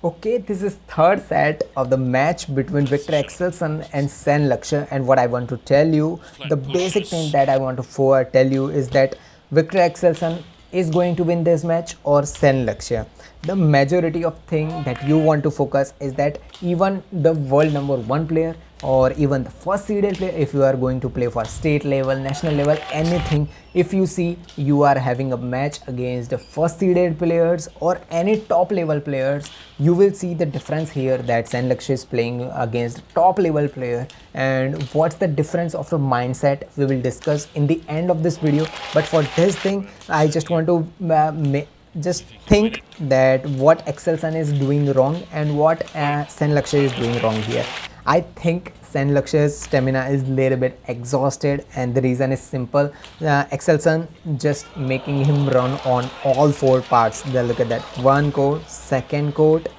Okay, this is third set of the match between Viktor Axelson and Sen Lakshya, and what I want to tell you, the basic thing that I want to tell you is that Viktor Axelson is going to win this match or Sen Lakshya. The majority of thing that you want to focus is that even the world number one player or even the first seeded player, if you are going to play for state level, national level, anything, if you see you are having a match against the first seeded players or any top level players, you will see the difference here that Sen Lakshya is playing against top level player, and what's the difference of the mindset we will discuss in the end of this video. But for this thing I just want to just think that what Axelson is doing wrong and what Sen Lakshya is doing wrong here. I think Sen Lakshya's stamina is a little bit exhausted, and the reason is simple. Axelson just making him run on all four parts. Then look at that, one court, second court,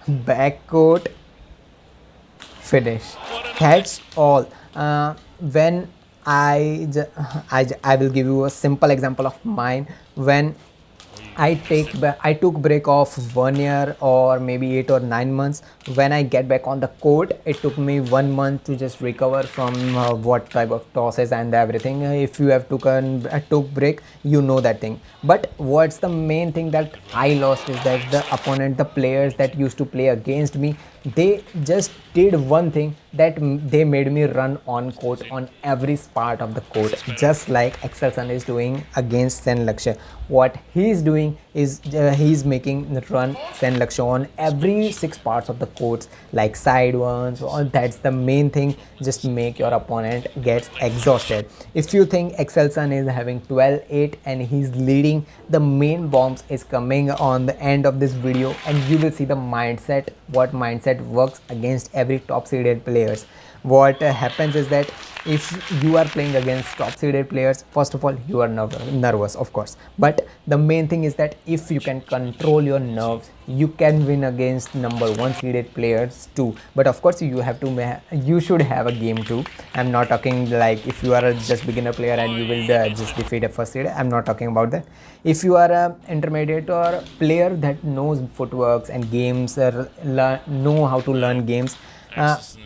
back court, finish. That's all. When I will give you a simple example of mine. When I took break of 1 year or maybe 8 or 9 months. When I get back on the court, it took me 1 month to just recover from what type of tosses and everything. If you have took break, you know that thing. But what's the main thing that I lost is that the opponent, the players that used to play against me, they just did one thing, that they made me run on court on every part of the court, just like Axelson is doing against Sen Lakshya. What he's doing is he's making run Sen Lakshya on every 6 parts of the courts, like side ones. Or that's the main thing, just make your opponent gets exhausted. If you think Axelson is having 12-8 and he's leading, the main bombs is coming on the end of this video, and you will see the mindset, what mindset works against every top seeded players. What happens is that if you are playing against top seeded players, first of all you are nervous, of course, but the main thing is that if you can control your nerves, you can win against number one seeded players too. But of course you should have a game too. I'm not talking like if you are a just beginner player and you will just defeat a first seed. I'm not talking about that. If you are a intermediate or player that knows footworks and games, know how to learn games,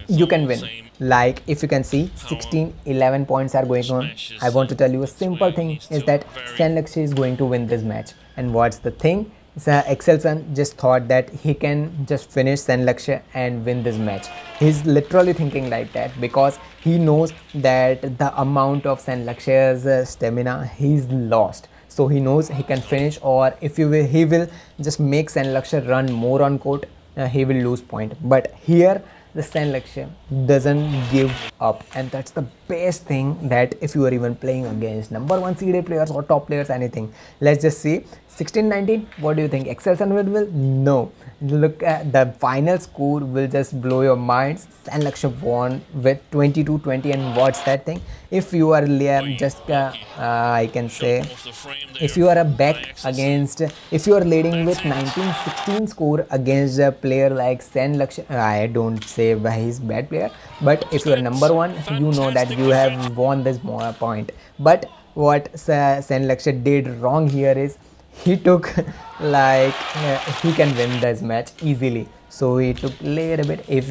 you can win. Like if you can see 16-11 points are going on. I want to tell you a simple thing is that Sen Lakshya is going to win this match. And what's the thing? Axelson just thought that he can just finish Sen Lakshya and win this match. He's literally thinking like that because he knows that the amount of Sen Lakshya's stamina he's lost. So he knows he can finish, or if he will just make Sen Lakshya run more on court, he will lose point. But here the Sen Lakshya doesn't give up, and that's the best thing, that if you are even playing against number one seeded players or top players, anything. Let's just see 16-19. What do you think? Axelson will? No. Look at the final score, will just blow your minds. Sen Lakshya won with 22-20. And what's that thing? If you are just I can say, if you are a back against, if you are leading with 19-16 score against a player like Sen Lakshya, I don't say he's bad player, but if you are number one, you know that you have won this point. But what Sen Lakshya did wrong here is he took like he can win this match easily, so he took little bit. If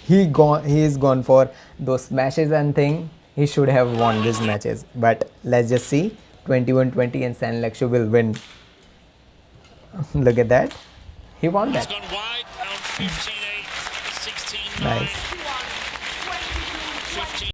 he's gone for those smashes and thing, he should have won these matches. But let's just see, 21-20 and Sen Lakshya will win. Look at that, he won that. Nice.